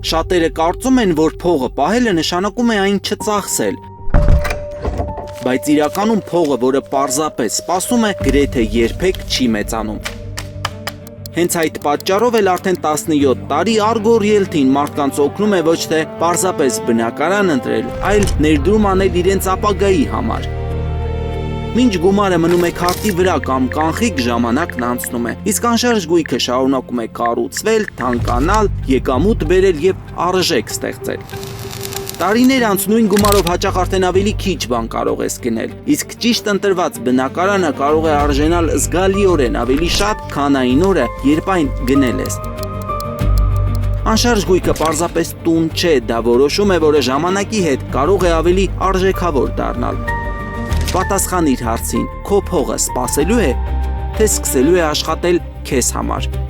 Շատերը կարծում են, որ փողը պահելը նշանակում է այն չծախսել։ Բայց իրականում փողը, որը պարզապես սպասում է, գրեթե երբեք չի մեծանում։ Հենց այդ պատճառով էլ արդեն 17 տարի Argo Realty-ն մարդկանց օգնում է ոչ թե պարզապես բնակարան ընտրել, այլ ներդրում անել իրենց ապագայի համար։ Մինչ գումարը մնում է քարտի վրա կամ կանխիկ ժամանակն անցնում է, իսկ անշարժ գույքը շարունակում է կառուցվել, թանկանալ, եկամուտ բերել եւ արժեք ստեղծել։ Տարիներ անց նույն գումարով հաճախ արդեն ավելի քիչ բան կարող ես գնել, իսկ ճիշտ ընտրված բնակարանը կարող է արժենալ զգալիորեն ավելի շատ, քան այն օրը, երբ այն գնել ես։ Անշարժ գույքը պարզապես տուն չէ, դա որոշում է, որը ժամանակի հետ կարող է ավելի արժեքավոր դառնալ։ Պատասխանիր հարցին, քո փողը սպասելու է, թե սկսելու է աշխատել քեզ համար։